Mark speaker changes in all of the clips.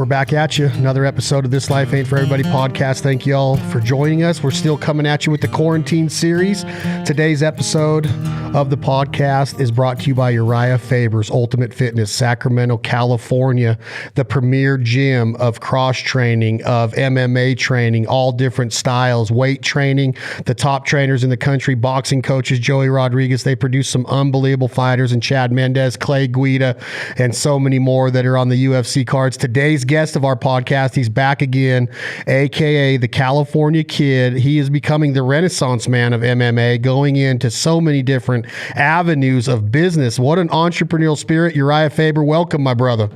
Speaker 1: we're back at you. Another episode of This Life Ain't For Everybody podcast. Thank you all for joining us. We're still coming at you with the quarantine series. Today's episode of the podcast is brought to you by Urijah Faber's Ultimate Fitness, Sacramento, California, the premier gym of cross training, of MMA training, all different styles, weight training, the top trainers in the country, boxing coaches, Joey Rodriguez. They produce some unbelievable fighters, and Chad Mendez, Clay Guida, and so many more that are on the UFC cards. Today's guest of our podcast, he's back again, aka the California Kid. He is becoming the Renaissance man of MMA, going into so many different avenues of business. What an entrepreneurial spirit. Urijah Faber, welcome, my brother.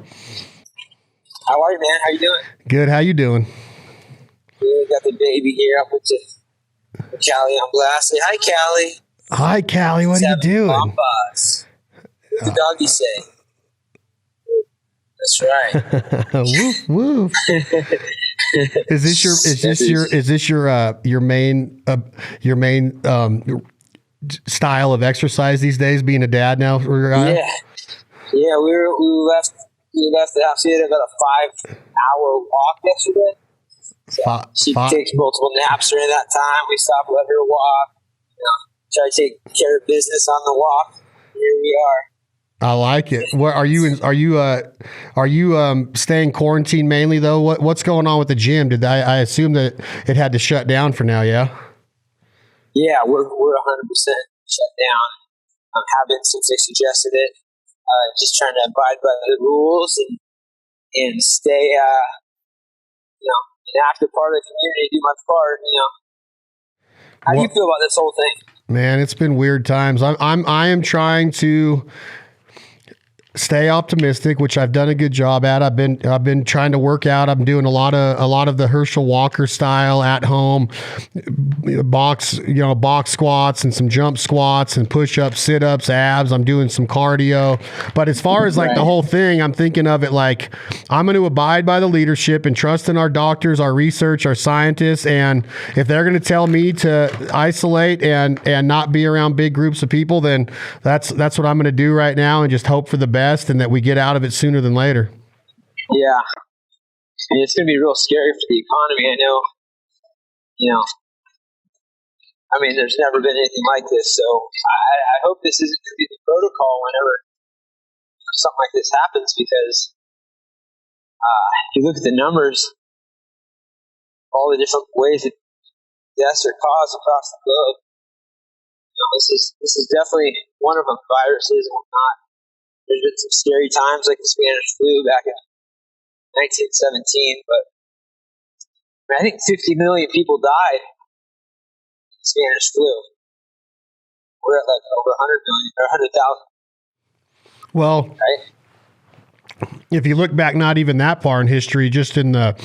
Speaker 2: How are you, man? How you doing?
Speaker 1: Good. How you doing?
Speaker 2: Good. Got the baby here. I'm with Callie on blast. Say hi, Callie.
Speaker 1: Hi, Callie. What are you doing?
Speaker 2: Bombas. What the doggy say? That's right.
Speaker 1: Woof woof. Is this your main style of exercise these days? Being a dad now,
Speaker 2: Yeah. We left the house. We had about a 5-hour walk yesterday. So she takes multiple naps during that time. We stop, let her walk. Try to take care of business on the walk. Here we are.
Speaker 1: I like it. What are you staying quarantined mainly though? What's going on with the gym? I assume that it had to shut down for now? Yeah.
Speaker 2: Yeah, we're 100% shut down. Have been since they suggested it. Just trying to abide by the rules and stay, an active part of the community. Do my part. How do you feel about this whole thing?
Speaker 1: Man, it's been weird times. I am trying to stay optimistic, which I've done a good job at. I've been trying to work out. I'm doing a lot of the Herschel Walker style at home box squats and some jump squats and push-ups, sit-ups, abs. I'm doing some cardio. But as far as like the whole thing, I'm thinking of it like I'm going to abide by the leadership and trust in our doctors, our research, our scientists, and if they're going to tell me to isolate and not be around big groups of people, then that's what I'm going to do right now and just hope for the best and that we get out of it sooner than later.
Speaker 2: Yeah. It's going to be real scary for the economy. I know, there's never been anything like this. So I hope this isn't going to be the protocol whenever something like this happens, because if you look at the numbers, all the different ways that deaths are caused across the globe, this is definitely one of them, viruses and whatnot. There's been some scary times like the Spanish flu back in 1917, but I think 50 million people died in the Spanish flu. We're at like over 100 million or 100,000.
Speaker 1: Well, right? If you look back not even that far in history, just in the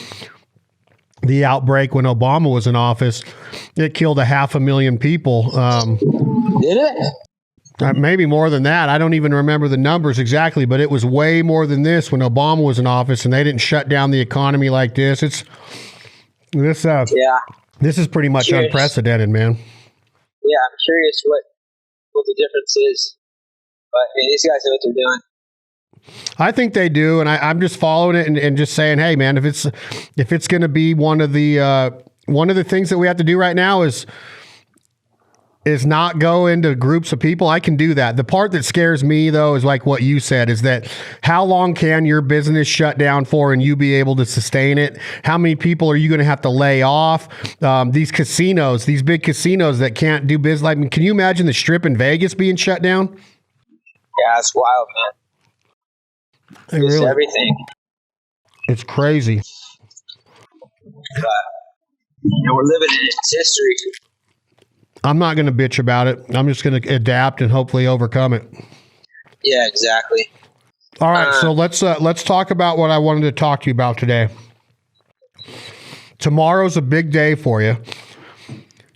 Speaker 1: outbreak when Obama was in office, it killed 500,000 people.
Speaker 2: Did it?
Speaker 1: Maybe more than that. I don't even remember the numbers exactly, but it was way more than this when Obama was in office, and they didn't shut down the economy like this. This is pretty much unprecedented, man.
Speaker 2: Yeah, I'm curious what the difference is, but these guys know what they're doing.
Speaker 1: I think they do, and I'm just following it and just saying, hey, man, if it's going to be one of the things that we have to do right now is not go into groups of people. I can do that. The part that scares me, though, is like what you said, is that how long can your business shut down for and you be able to sustain it? How many people are you going to have to lay off? These casinos, these big casinos that can't do business. I mean, can you imagine the Strip in Vegas being shut down?
Speaker 2: Yeah, it's wild, man. It's really, everything.
Speaker 1: It's crazy.
Speaker 2: But, we're living in its history.
Speaker 1: I'm not going to bitch about it. I'm just going to adapt and hopefully overcome it.
Speaker 2: Yeah, exactly.
Speaker 1: All right, so let's talk about what I wanted to talk to you about today. Tomorrow's a big day for you.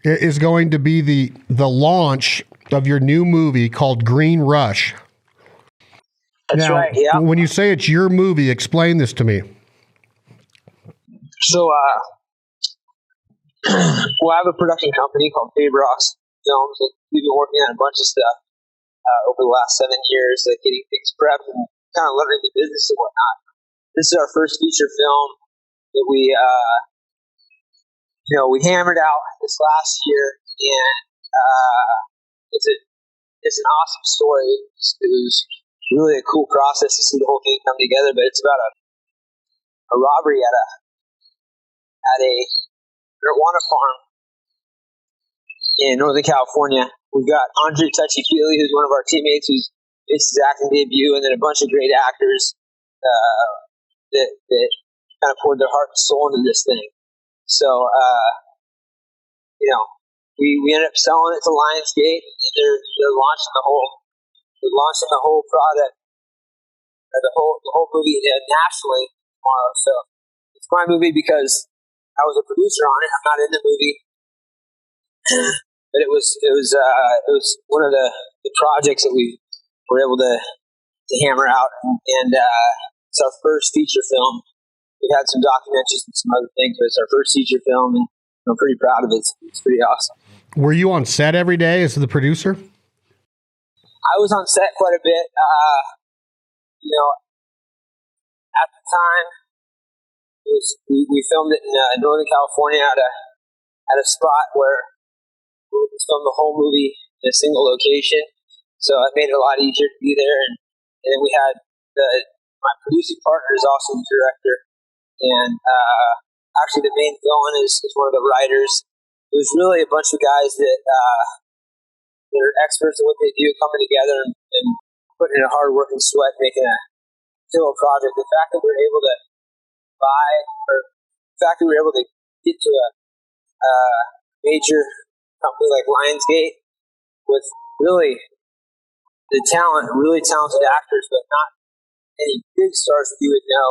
Speaker 1: It is going to be the launch of your new movie called Green Rush.
Speaker 2: That's right, yeah.
Speaker 1: When you say it's your movie, explain this to me.
Speaker 2: So, I have a production company called Faber Films, and we've been working on a bunch of stuff over the last 7 years, like getting things prepped and kind of learning the business and whatnot. this is our first feature film that we hammered out this last year, and it's an awesome story. It was really a cool process to see the whole thing come together. But it's about a robbery at a marijuana farm in Northern California. We've got Andre Touchy-Feely, who's one of our teammates, who's it's his acting debut, and then a bunch of great actors that kind of poured their heart and soul into this thing. So, we ended up selling it to Lionsgate. They're launching the whole product, the whole movie nationally tomorrow. So it's my movie because I was a producer on it. I'm not in the movie, but it was one of the projects that we were able to hammer out, and it's our first feature film. We've had some documentaries and some other things, but it's our first feature film, and I'm pretty proud of it. It's pretty awesome.
Speaker 1: Were you on set every day as the producer?
Speaker 2: I was on set quite a bit. At the time, we filmed it in Northern California at a spot where we filmed the whole movie in a single location. So it made it a lot easier to be there. And then we had my producing partner is also the director. And actually the main villain is one of the writers. It was really a bunch of guys that are experts in what they do, coming together and putting in a hard work and sweat, making a killer project. The fact that we were able to get to a major company like Lionsgate with really really talented actors, but not any big stars that you would know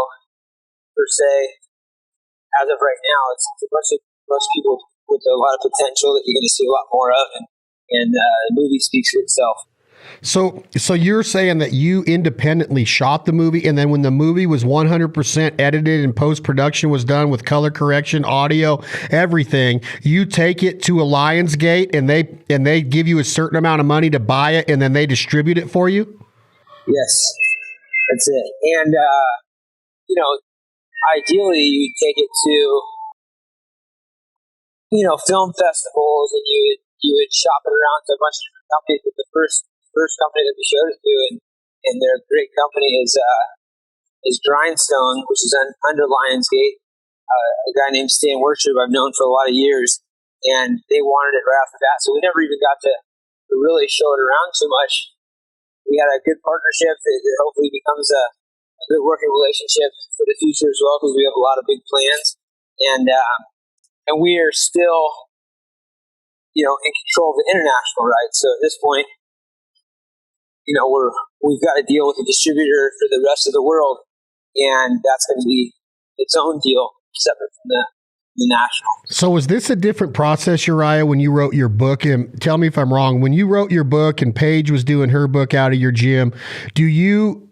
Speaker 2: per se. As of right now, it's a bunch of people with a lot of potential that you're going to see a lot more of, and the movie speaks for itself.
Speaker 1: So you're saying that you independently shot the movie, and then when the movie was 100% edited and post-production was done with color correction, audio, everything, you take it to a Lionsgate and they give you a certain amount of money to buy it, and then they distribute it for you?
Speaker 2: Yes, that's it. And, ideally you would take it to, film festivals, and you would shop it around to a bunch of different companies, but the first company that we showed it to, and their great company is Grindstone, which is under Lionsgate. A guy named Stan Workshop I've known for a lot of years, and they wanted it right off the bat. So we never even got to really show it around too much. We had a good partnership that hopefully becomes a good working relationship for the future as well, because we have a lot of big plans, and we are still, in control of the international rights. So at this point, we've got to deal with a distributor for the rest of the world, and that's going to be its own deal separate from the national. So
Speaker 1: was this a different process, Urijah, when you wrote your book? And tell me if I'm wrong. When you wrote your book and Paige was doing her book out of your gym, do you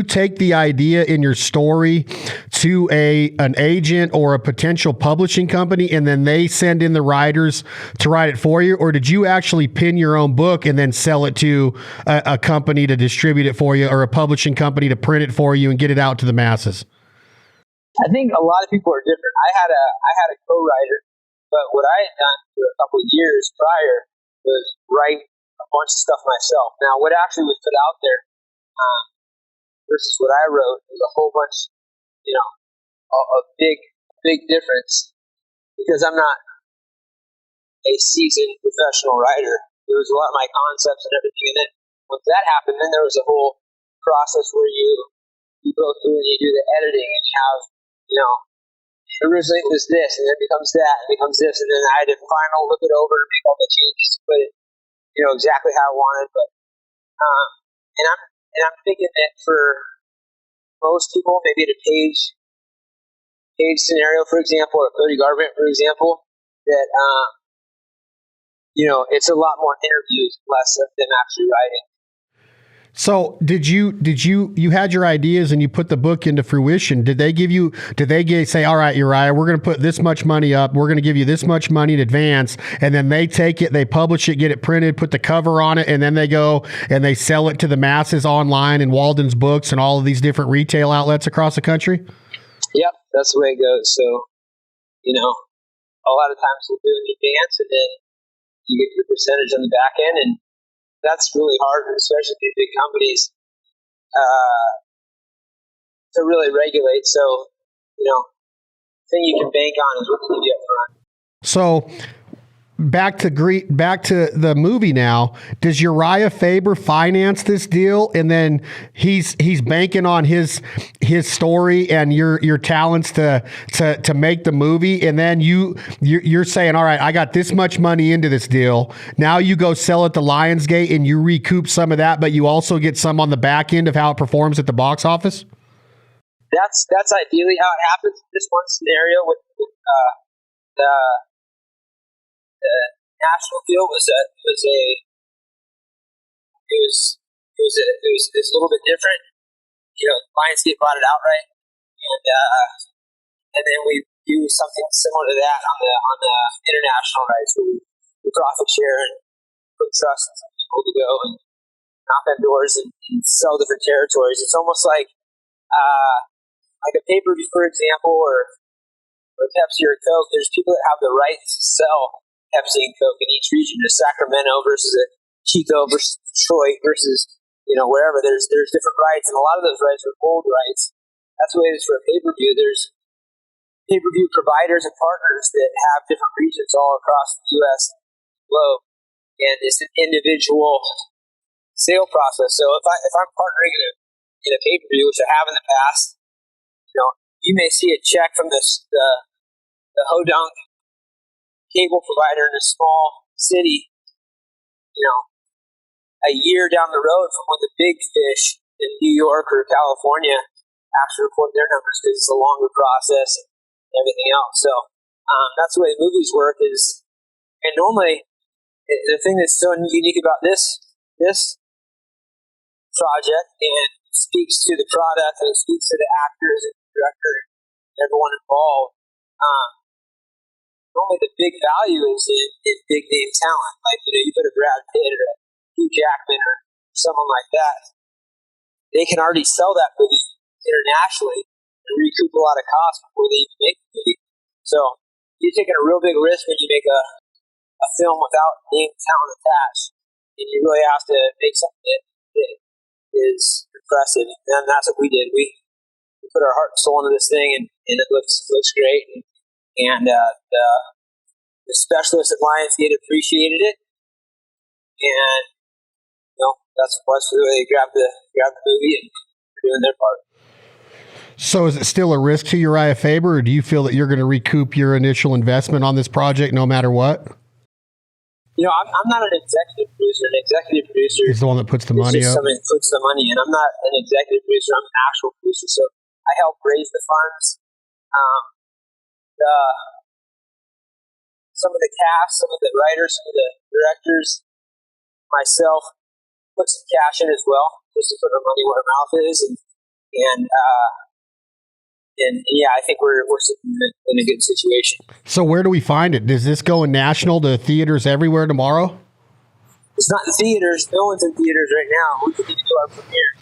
Speaker 1: take the idea in your story to an agent or a potential publishing company, and then they send in the writers to write it for you? Or did you actually pen your own book and then sell it to a company to distribute it for you, or a publishing company to print it for you and get it out to the masses?
Speaker 2: I think a lot of people are different. I had a co-writer, but what I had done for a couple of years prior was write a bunch of stuff myself. Now, what actually was put out there versus what I wrote is a whole bunch, a big difference, because I'm not a seasoned professional writer. There was a lot of my concepts and everything in it. Once that happened, then there was a whole process where you go through and you do the editing, and you have, originally it was this, and then it becomes that, and it becomes this, and then I had to final look it over and make all the changes to put it, exactly how I wanted. But and I'm thinking that for most people, maybe the Paige scenario, for example, or Cody Garbrandt, for example, that it's a lot more interviews, less of them actually writing.
Speaker 1: So you had your ideas and you put the book into fruition. Did they say, all right, Urijah, we're going to put this much money up. We're going to give you this much money in advance. And then they take it, they publish it, get it printed, put the cover on it. And then they go and they sell it to the masses online in Walden's Books and all of these different retail outlets across the country.
Speaker 2: Yep. That's the way it goes. So, a lot of times we'll do it in advance and then you get your percentage on the back end, and that's really hard, especially these big companies, to really regulate. So, thing you can bank on is what they give you up front.
Speaker 1: So back to the movie now. Does Urijah Faber finance this deal, and then he's banking on his story and your talents to make the movie, and then you're saying, all right, I got this much money into this deal. Now you go sell it to Lionsgate and you recoup some of that, but you also get some on the back end of how it performs at the box office?
Speaker 2: That's ideally how it happens. This one scenario with the national deal was a little bit different. Lionsgate bought it outright, and then we do something similar to that on the international rights, where we profit share and put trust in some people to go and knock on doors and sell different territories. It's almost like a pay-per-view, for example, or Pepsi or Coke. There's people that have the rights to sell Pepsi and Coke in each region. There's Sacramento versus a Chico versus Detroit versus wherever. There's different rights, and a lot of those rights are gold rights. That's the way it is for a pay-per-view. There's pay-per-view providers and partners that have different regions all across the U.S. globe, and it's an individual sale process. So if I'm partnering in a pay-per-view, which I have in the past, you may see a check from the Hodunk cable provider in a small city, a year down the road from when the big fish in New York or California actually report their numbers, because it's a longer process and everything else. So that's the way movies work. And normally the thing that's so unique about this project, and speaks to the product and it speaks to the actors and the director and everyone involved. Normally the big value is in big name talent. Like, you put a Brad Pitt or a Hugh Jackman or someone like that. They can already sell that movie internationally and recoup a lot of costs before they even make the movie. So you're taking a real big risk when you make a film without name talent attached. And you really have to make something that is impressive. And that's what we did. We put our heart and soul into this thing, and it looks great. And the specialists at Lionsgate appreciated it, and that's the way they grabbed the movie, and they're doing their part.
Speaker 1: So is it still a risk to Urijah Faber, or do you feel that you're going to recoup your initial investment on this project no matter what?
Speaker 2: I'm not an executive producer. An executive producer
Speaker 1: is the one that puts the money up.
Speaker 2: Somebody that puts the money in. I'm not an executive producer. I'm an actual producer. So I help raise the funds. Some of the cast, some of the writers, some of the directors, myself, put some cash in as well, just to put our money where our mouth is, and yeah, I think we're sitting in a good situation. So
Speaker 1: where do we find it? Does this go national to theaters everywhere tomorrow?
Speaker 2: It's not in theaters. No one's in theaters right now. We could even do our premiere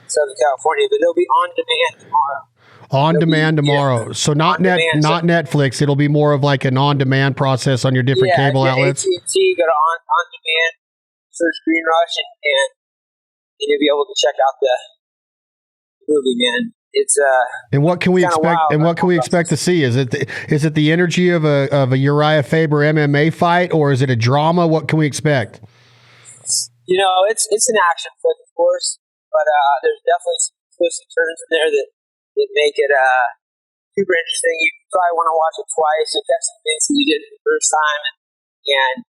Speaker 2: in Southern California, but it'll be on demand tomorrow.
Speaker 1: Tomorrow. So not Netflix. It'll be more of like an on-demand process on your different cable outlets.
Speaker 2: AT&T, go to on demand, search Green Rush, and you'll be able to check out the movie, man. It's
Speaker 1: and what can we expect? Wild, and what can we expect to see? Is it the energy of a Urijah Faber MMA fight, or is it a drama? What can we expect?
Speaker 2: It's an action flick, of course, but there's definitely some twists and turns in there that make it super interesting. You probably want to watch it twice if that's some things that you did the first time, and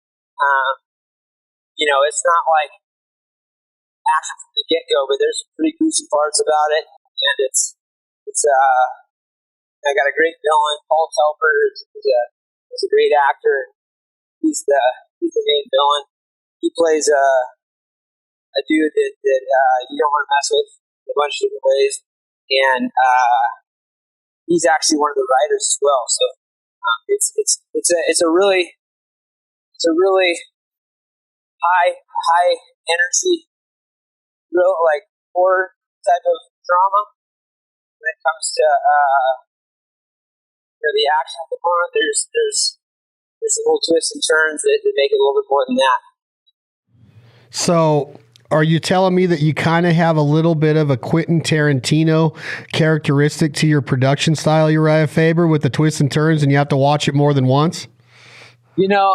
Speaker 2: it's not like action from the get-go, but there's some pretty gruesome parts about it. And it's I got a great villain, Paul Telfer is a great actor. He's the main villain. He plays a a dude that you don't want to mess with in a bunch of different ways, and he's actually one of the writers as well. So it's a really high energy, real like horror type of drama when it comes to the action component. There's some little twists and turns that make it a little bit more than that.
Speaker 1: So, are you telling me that you kind of have a little bit of a Quentin Tarantino characteristic to your production style, Urijah Faber, with the twists and turns, and you have to watch it more than once?
Speaker 2: You know,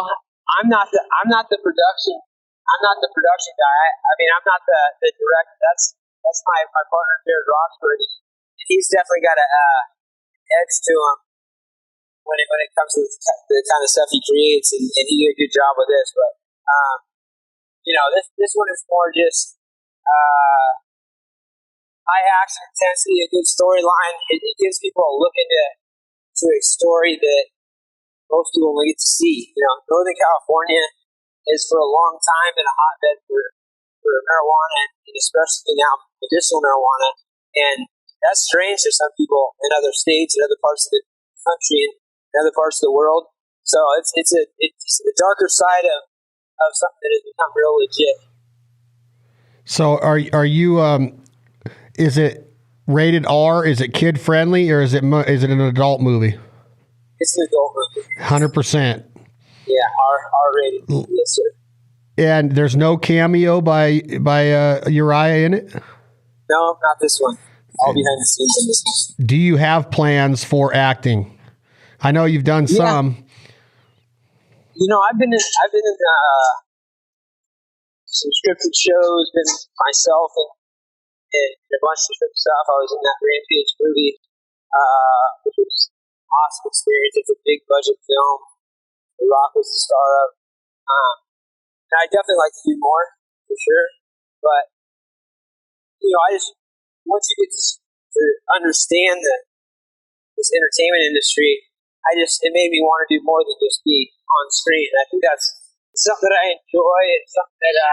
Speaker 2: I'm not the production guy. I mean, I'm not the director. That's my partner Jared Roxford. He's definitely got a edge to him when it comes to the kind of stuff he creates, and he did a good job with this. But this one is more just high action intensity, a good storyline. It gives people a look into a story that most people only get to see. Northern California is for a long time been a hotbed for marijuana, and especially now medicinal marijuana. And that's strange to some people in other states and other parts of the country and other parts of the world. So it's the darker side of something that has become real legit.
Speaker 1: So are you? Is it rated R? Is it kid friendly, or is it an adult movie?
Speaker 2: It's an adult movie.
Speaker 1: 100%.
Speaker 2: Yeah, R rated. Yes, sir.
Speaker 1: And there's no cameo by Urijah in it?
Speaker 2: No, not this one. All behind the scenes in this one.
Speaker 1: Do you have plans for acting? I know you've done some.
Speaker 2: I've been in some scripted shows, been myself and a bunch of different stuff. I was in that Rampage movie, which was an awesome experience. It's a big budget film. The Rock was the star of. And I definitely like to do more, for sure. But, I just, once you get to understand this entertainment industry, it made me want to do more than just be on screen. And I think that's something that I enjoy. It's something that I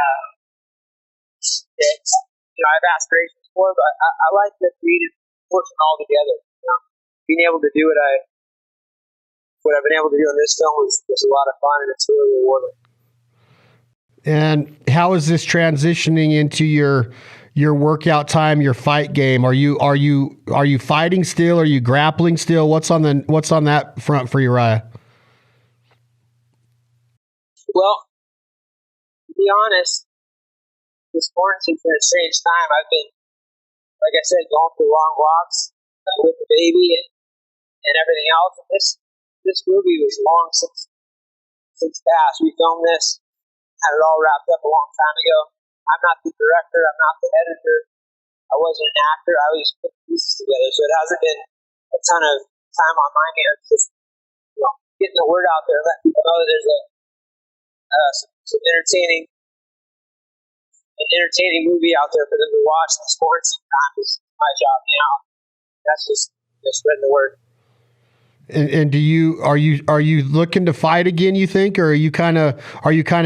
Speaker 2: have aspirations for, but I like the creative portion all together. Being able to do what I've been able to do in this film was a lot of fun, and it's really rewarding.
Speaker 1: And how is this transitioning into your workout time, your fight game? Are you fighting still? Are you grappling still? What's on that front for Urijah?
Speaker 2: Well, to be honest, this quarantine's been a strange time. I've been, like I said, going for long walks with the baby and everything else. And this movie was long since past. We filmed this, had it all wrapped up a long time ago. I'm not the director. I'm not the editor. I wasn't an actor. I was just putting pieces together. So it hasn't been a ton of time on my hands. Just getting the word out there, letting people know that there's some entertaining movie out there for them to watch. The quarantine time is my job now. That's just spreading the word.
Speaker 1: And are you looking to fight again, you think, or are you kind of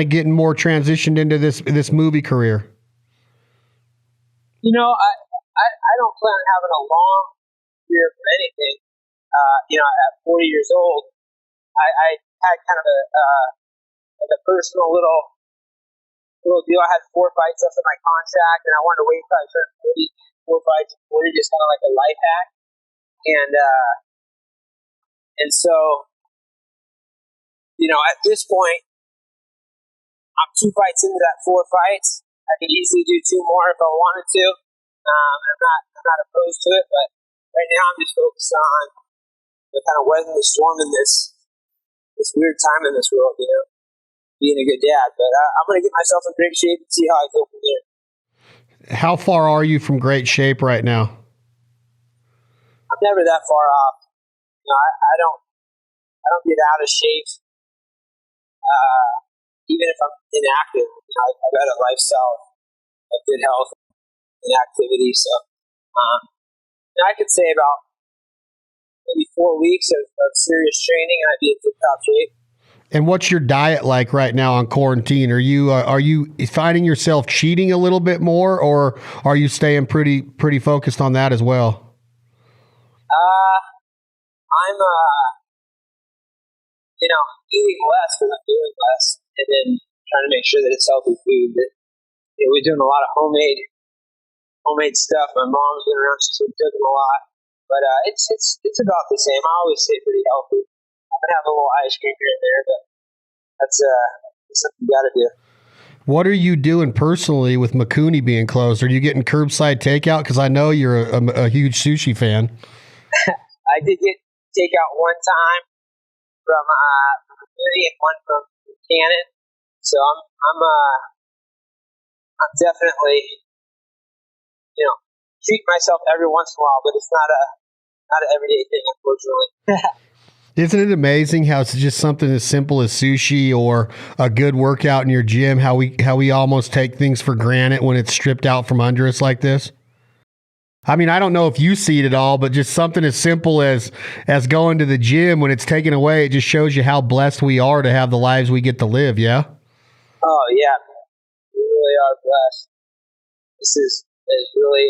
Speaker 1: getting more transitioned into this movie career?
Speaker 2: I don't plan on having a long career for anything. At 40 years old, I had kind of a personal little deal. I had 4 fights left in my contract, and I wanted to wait until I turned 40. 4 fights at 40, just kind of like a life hack. And so, at this point, I'm 2 fights into that 4 fights. I could easily do 2 more if I wanted to. I'm not opposed to it, but right now I'm just focused on kind of weathering the storm in this weird time in this world, being a good dad. But I'm going to get myself in great shape and see how I feel from there.
Speaker 1: How far are you from great shape right now?
Speaker 2: I'm never that far off. I don't get out of shape, even if I'm inactive. I've got a lifestyle of good health and activity. So I could say about maybe 4 weeks of serious training, and I'd be in tip-top shape.
Speaker 1: And what's your diet like right now on quarantine? Are you finding yourself cheating a little bit more, or are you staying pretty focused on that as well?
Speaker 2: I'm eating less because I'm doing less, and then trying to make sure that it's healthy food. But we're doing a lot of homemade stuff. My mom's been around; she's been cooking a lot. But it's about the same. I always stay pretty healthy. I can have a little ice cream here and there, but that's something you got to do.
Speaker 1: What are you doing personally with Makuni being closed? Are you getting curbside takeout? Because I know you're a huge sushi fan.
Speaker 2: I did get takeout one time from Makuni and one from Cannon. So I'm definitely treat myself every once in a while, but it's not an everyday thing, unfortunately.
Speaker 1: Isn't it amazing how it's just something as simple as sushi or a good workout in your gym, how we almost take things for granted when it's stripped out from under us like this? I mean, I don't know if you see it at all, but just something as simple as going to the gym, when it's taken away, it just shows you how blessed we are to have the lives we get to live, yeah?
Speaker 2: Oh, yeah. We really are blessed. This is really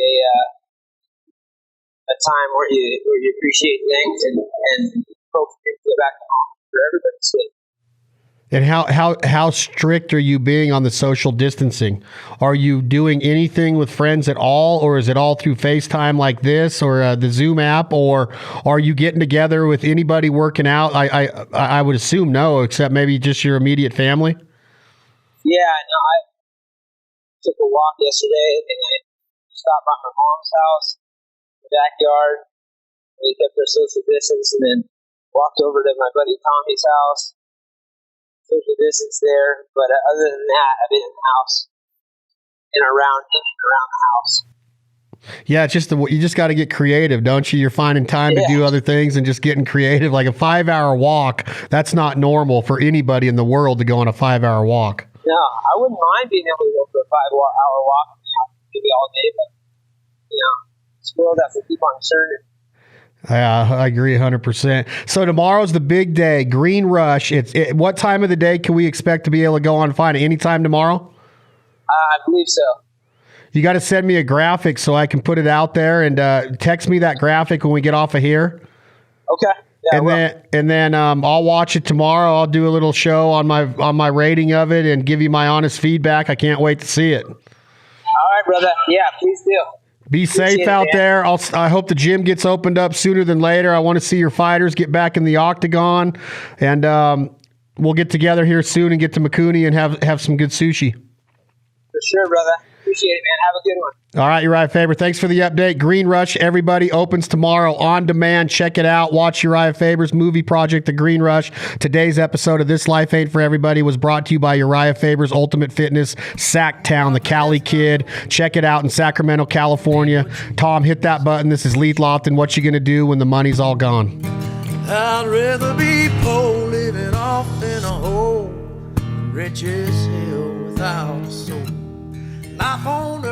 Speaker 2: a time where you appreciate things and hope to get back home for everybody's sake.
Speaker 1: And how strict are you being on the social distancing? Are you doing anything with friends at all, or is it all through FaceTime like this, or the Zoom app, or are you getting together with anybody working out? I would assume no, except maybe just your immediate family.
Speaker 2: Yeah, no, I took a walk yesterday, and I stopped by my mom's house, the backyard. We kept our social distance, and then walked over to my buddy Tommy's house. Social distance there, but other than that, I've been in the house and around the house.
Speaker 1: Yeah, it's just you just got to get creative, don't you? You're finding time to do other things and just getting creative. Like a 5-hour walk, that's not normal for anybody in the world to go on a 5-hour walk.
Speaker 2: No, I wouldn't mind being able to go for a 5-hour walk, maybe all day, but this world has to keep on turning.
Speaker 1: Yeah, I agree 100%. So tomorrow's the big day, Green Rush. What time of the day can we expect to be able to go on and find it? Anytime tomorrow?
Speaker 2: I believe so.
Speaker 1: You got to send me a graphic so I can put it out there, and text me that graphic when we get off of here.
Speaker 2: Okay. Yeah,
Speaker 1: and then I'll watch it tomorrow. I'll do a little show on my rating of it and give you my honest feedback. I can't wait to see it.
Speaker 2: All right, brother. Yeah, please do.
Speaker 1: Be safe out there. I hope the gym gets opened up sooner than later. I want to see your fighters get back in the octagon, and we'll get together here soon and get to Makuni and have some good sushi.
Speaker 2: For sure, brother. Appreciate it, man. Have a good one.
Speaker 1: All right, Urijah Faber. Thanks for the update. Green Rush, everybody, opens tomorrow on demand. Check it out. Watch Urijah Faber's movie project, The Green Rush. Today's episode of This Life Ain't For Everybody was brought to you by Urijah Faber's Ultimate Fitness, Sacktown, the Cali Kid. Check it out in Sacramento, California. Tom, hit that button. This is Leith Lofton. What you going to do when the money's all gone?
Speaker 3: I'd rather be poor, living off in a hole, rich as hell without a soul. Life on earth